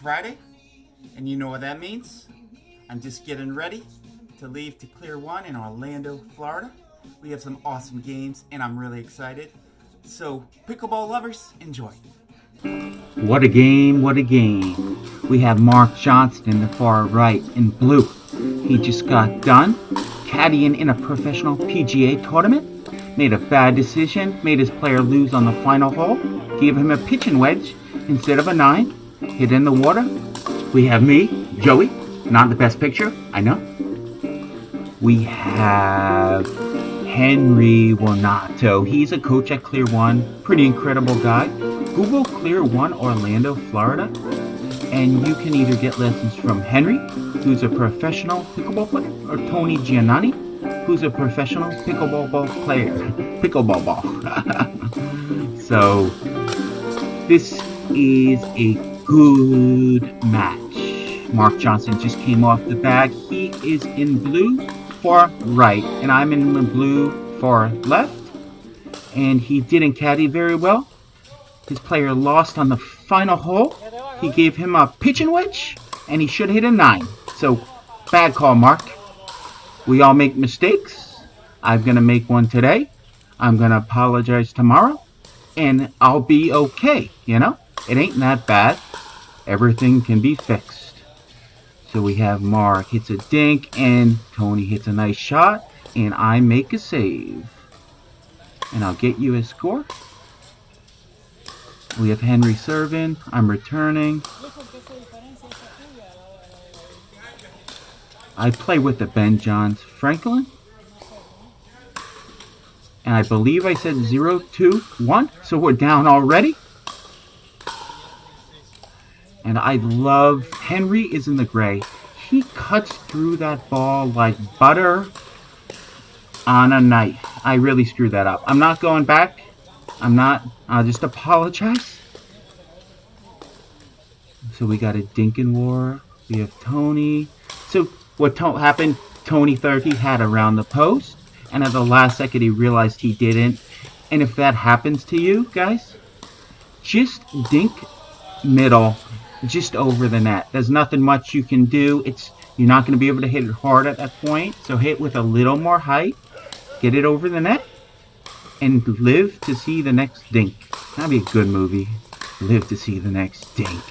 Friday, and you know what that means. I'm just getting ready to leave to Clear One in Orlando, Florida. We have some awesome games, and I'm really excited. So, pickleball lovers, enjoy. What a game, what a game. We have Mark Johnston in the far right in blue. He just got done caddying in a professional PGA tournament. Made a bad decision, made his player lose on the final hole. Gave him a pitching wedge instead of a 9. Hit in the water. We have me, Joey. Not the best picture, I know. We have Hendry Winarto. He's a coach at Clear One. Pretty incredible guy. Google Clear One Orlando, Florida, and you can either get lessons from Hendry, who's a professional pickleball player, or Tony Gianonni, who's a professional pickleball player. Pickleball ball. So this is a good match. Mark Johnston just came off the bag. He is in blue far right, and I'm in the blue far left. And he didn't caddy very well. His player lost on the final hole. He gave him a pitching wedge, and he should have hit a 9. So, bad call, Mark. We all make mistakes. I'm going to make one today. I'm going to apologize tomorrow, and I'll be okay, you know? It ain't that bad. Everything can be fixed. So we have Mark hits a dink, and Tony hits a nice shot, and I make a save. And I'll get you a score. We have Henry serving. I'm returning. I play with the Ben Johns Franklin. And I believe I said 0-2-1. So we're down already. And I love Henry is in the gray. He cuts through that ball like butter on a knife. I really screwed that up. I'm not going back. I'll just apologize. So we got a Dinkin war. We have Tony. So what happened, Tony 30 had around the post. And at the last second he realized he didn't. And if that happens to you guys, just dink middle, just over the net. There's nothing much you can do. You're not going to be able to hit it hard at that point. So hit with a little more height. Get it over the net. And live to see the next dink. That'd be a good movie. Live to see the next dink.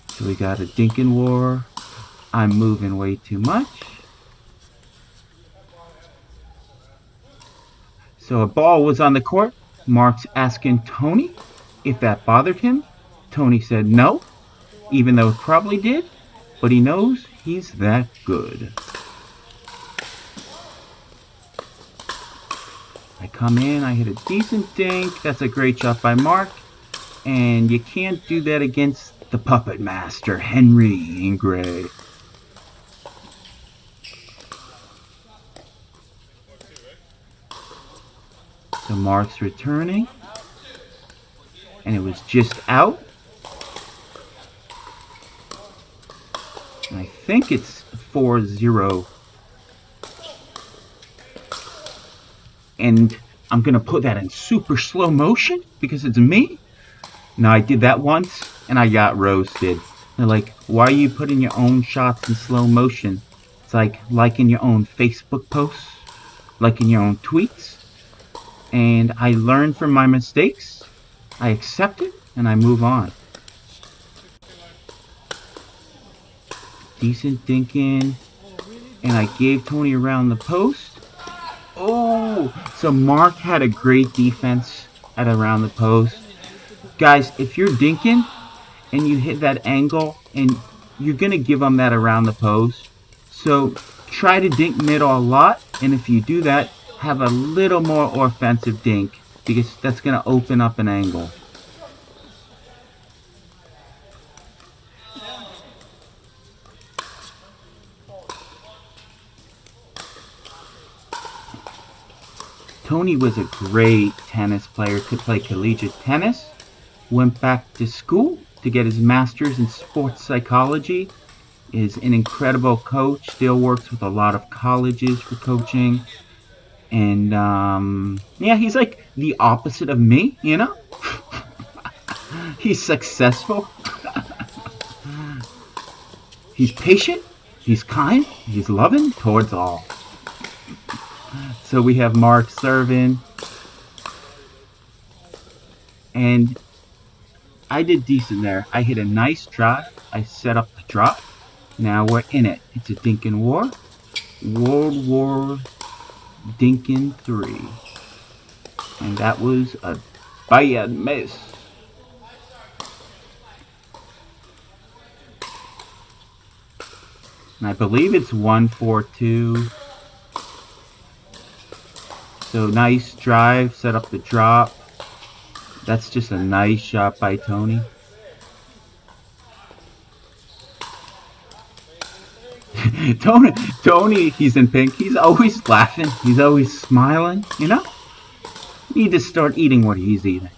So we got a dinkin' war. I'm moving way too much. So a ball was on the court. Mark's asking Tony if that bothered him. Tony said no, even though it probably did. But he knows he's that good. I come in, I hit a decent dink. That's a great shot by Mark. And you can't do that against the puppet master, Henry in gray. So Mark's returning. And it was just out. And I think it's 4-0. And I'm going to put that in super slow motion because it's me. Now, I did that once and I got roasted. They're like, why are you putting your own shots in slow motion? It's like liking your own Facebook posts, liking your own tweets. And I learn from my mistakes. I accept it and I move on. Decent dinking. And I gave Tony around the post. Oh, so Mark had a great defense at around the post. Guys, if you're dinking and you hit that angle and you're going to give them that around the post. So try to dink middle a lot. And if you do that, have a little more offensive dink because that's going to open up an angle. Tony was a great tennis player, could play collegiate tennis, went back to school to get his master's in sports psychology, is an incredible coach, still works with a lot of colleges for coaching, and yeah, he's like the opposite of me, you know? He's successful. He's patient, he's kind, he's loving towards all. So we have Mark serving. And I did decent there. I hit a nice drive. I set up the drop. Now we're in it. It's a Dinkin War. World War Dinkin 3. And that was a bad miss. And I believe it's 1-4-2. So nice drive, set up the drop. That's just a nice shot by Tony. Tony, he's in pink. He's always laughing. He's always smiling, you know? You need to start eating what he's eating.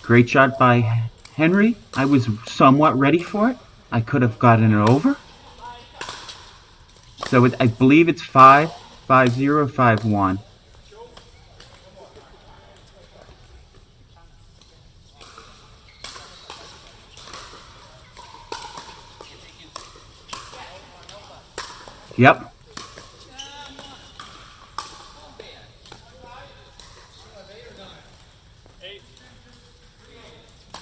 Great shot by Henry. I was somewhat ready for it. I could have gotten it over. So I believe it's 5-0, 5-1. Yep.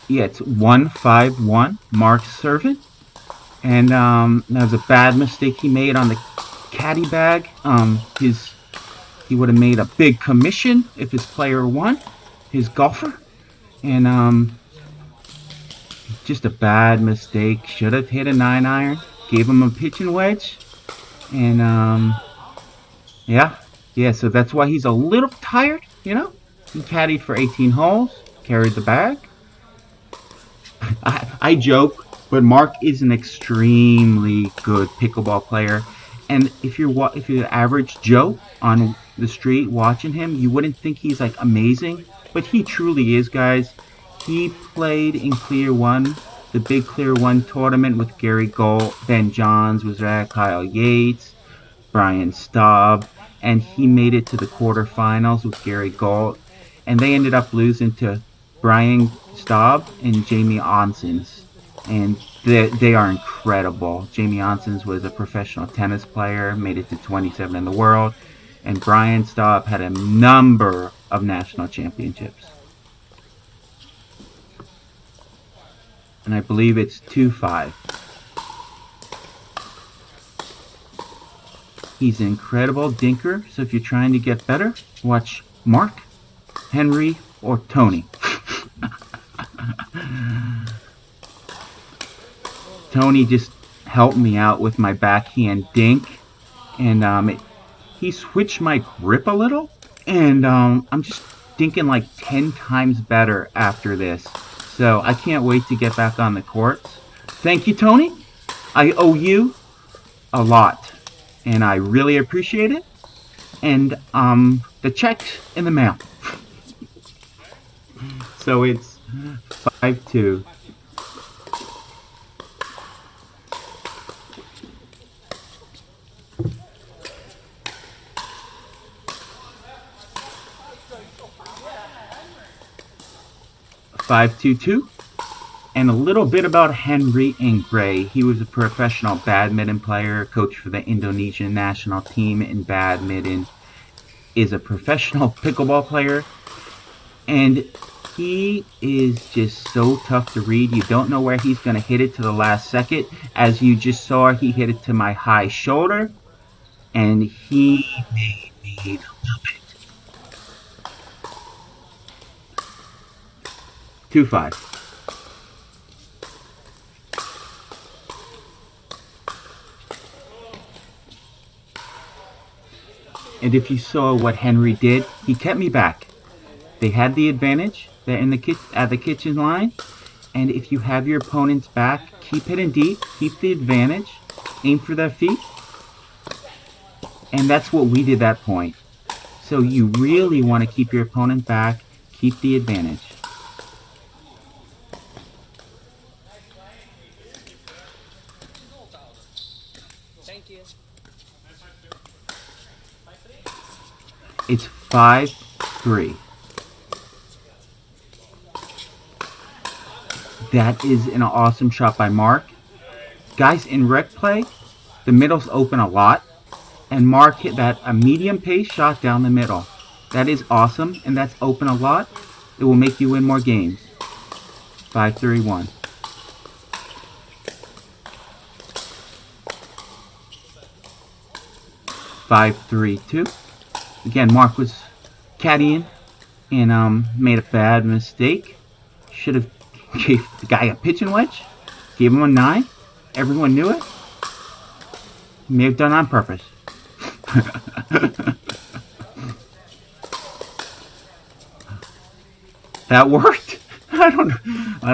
Yeah, it's 1-5-1. Mark serving. And that was a bad mistake he made on the caddy bag. He would have made a big commission if his player won, his golfer. And just a bad mistake. Should have hit a 9-iron. Gave him a pitching wedge. And yeah, so that's why he's a little tired, you know. He caddied for 18 holes, carried the bag. I joke, but Mark is an extremely good pickleball player. And if you're the average Joe on the street watching him, you wouldn't think he's like amazing, but he truly is, guys. He played in Clear 1, the big Clear 1 tournament with Gary Gold, Ben Johns was there, Kyle Yates, Brian Staub, and he made it to the quarterfinals with Gary Gold, and they ended up losing to Brian Staub and Jamie Onsens, and they are incredible. Jamie Onsens was a professional tennis player, made it to 27 in the world, and Brian Staub had a number of national championships. And I believe it's 2-5. He's an incredible dinker, so if you're trying to get better, watch Mark, Henry, or Tony. Tony just helped me out with my backhand dink, and he switched my grip a little, and I'm just dinking like 10 times better after this. So I can't wait to get back on the courts. Thank you, Tony. I owe you a lot, and I really appreciate it. And the check's in the mail. So it's 5-2. And a little bit about Hendry and Gray. He was a professional badminton player, coach for the Indonesian national team in badminton, is a professional pickleball player, and he is just so tough to read. You don't know where he's going to hit it to the last second. As you just saw, he hit it to my high shoulder, and he made me love it. 2-5. And if you saw what Henry did, he kept me back. They had the advantage. They're in the at the kitchen line. And if you have your opponent's back, keep hitting deep. Keep the advantage. Aim for their feet. And that's what we did that point. So you really want to keep your opponent back. Keep the advantage. It's 5-3. That is an awesome shot by Mark. Guys, in rec play, the middle's open a lot, and Mark hit that a medium pace shot down the middle. That is awesome, and that's open a lot. It will make you win more games. 5-3-1. Five, 3-2. Again, Mark was caddying and made a bad mistake. Should have gave the guy a pitching wedge. Gave him a 9. Everyone knew it. May have done it on purpose. That worked. I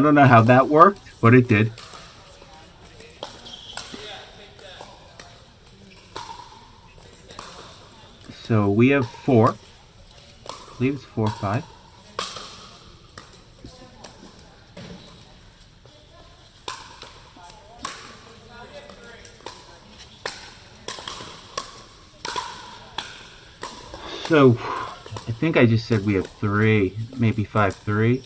don't know how that worked, but it did. So we have 4. I believe it's 4-5. So I think I just said we have 3, maybe 5-3.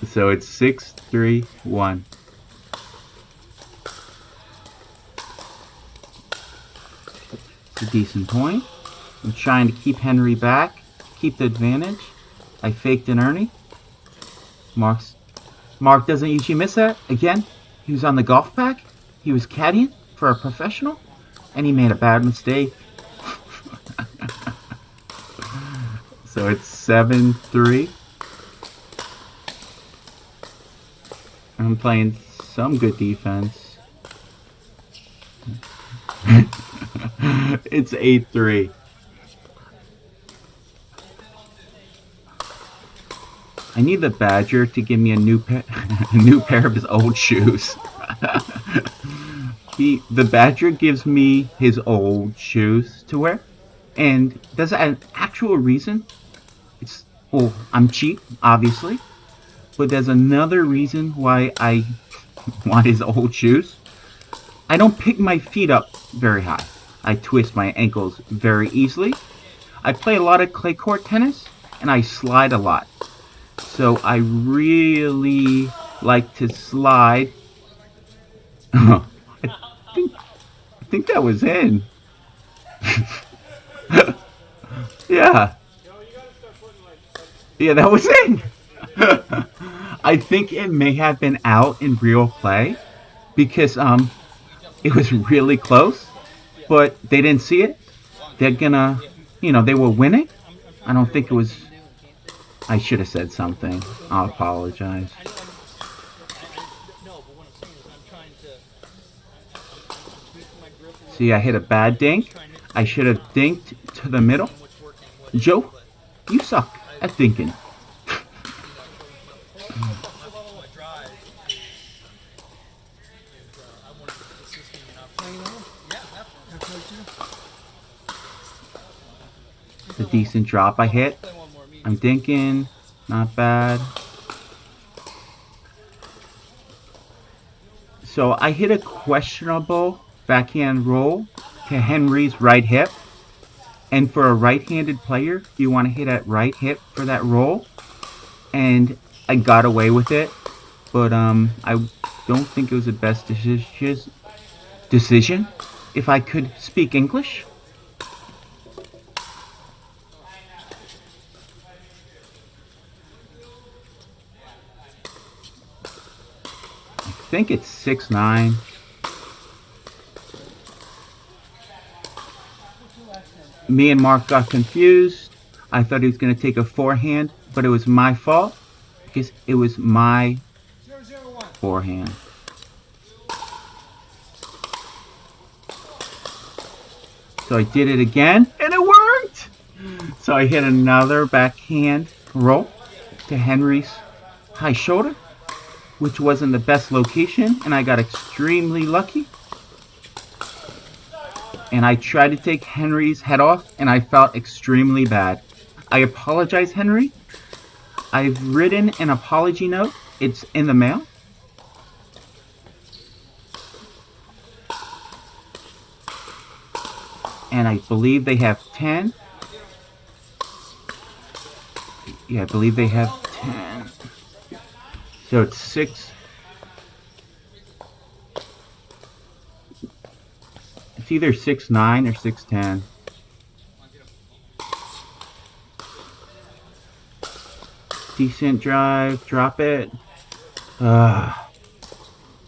So it's 6-3-1. It's a decent point. I'm trying to keep Henry back, keep the advantage. I faked an Ernie. Mark doesn't usually miss that. Again, he was on the golf pack. He was caddying for a professional, and he made a bad mistake. So it's 7-3. I'm playing some good defense. It's 8-3. I need the Badger to give me a new pair of his old shoes. The Badger gives me his old shoes to wear, and there's an actual reason. Well, I'm cheap, obviously, but there's another reason why I want his old shoes. I don't pick my feet up very high. I twist my ankles very easily. I play a lot of clay court tennis, and I slide a lot. So I really like to slide. I think that was in. Yeah. Yeah, that was in. I think it may have been out in real play because it was really close, but they didn't see it. They're gonna, they were winning. I don't think it was. I should have said something. I'll apologize. See, I hit a bad dink. I should have dinked to the middle. Joe, you suck at dinking. A decent drop I hit. I'm dinking. Not bad. So I hit a questionable backhand roll to Henry's right hip. And for a right-handed player, you want to hit at right hip for that roll. And I got away with it. But I don't think it was the best decision. If I could speak English. I think it's 6-9. Me and Mark got confused. I thought he was going to take a forehand, but it was my fault because it was my forehand. So I did it again, and it worked! So I hit another backhand roll to Henry's high shoulder, which wasn't the best location, and I got extremely lucky. And I tried to take Henry's head off, and I felt extremely bad. I apologize, Henry. I've written an apology note. It's in the mail. and I believe they have 10. Yeah, I believe they have 10. So it's 6. It's either 6-9 or 6-10. Decent drive, drop it.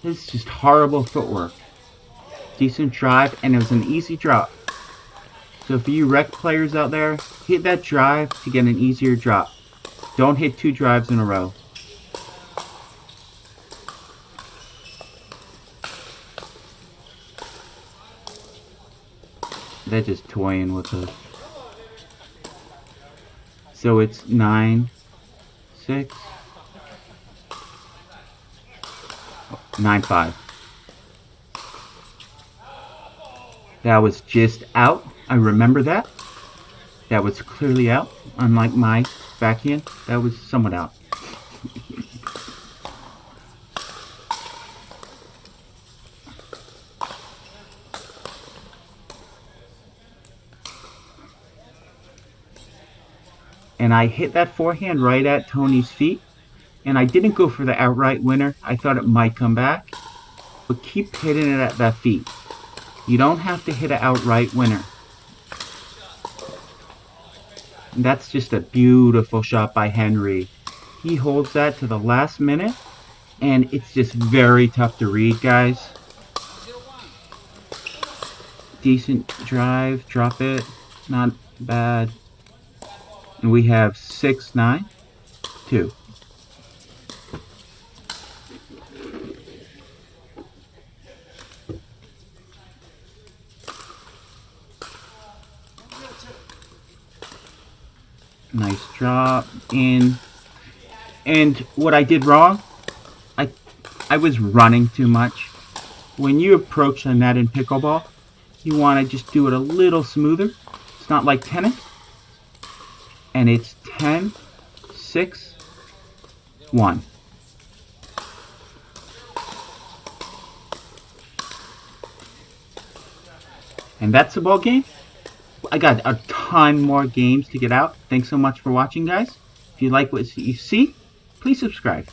This is just horrible footwork. Decent drive, and it was an easy drop. So for you rec players out there, hit that drive to get an easier drop. Don't hit 2 drives in a row. They're just toying with us. So it's 9-6. 9-5. That was just out. I remember that. That was clearly out. Unlike my backhand, that was somewhat out. And I hit that forehand right at Tony's feet. And I didn't go for the outright winner. I thought it might come back. But keep hitting it at that feet. You don't have to hit an outright winner. And that's just a beautiful shot by Hendry. He holds that to the last minute. And it's just very tough to read, guys. Decent drive. Drop it. Not bad. And we have 6-9. 2. Nice drop in. And what I did wrong, I was running too much. When you approach a net in pickleball, you want to just do it a little smoother. It's not like tennis. And it's 10, 6, 1. And that's the ball game. I got a ton more games to get out. Thanks so much for watching, guys. If you like what you see, please subscribe.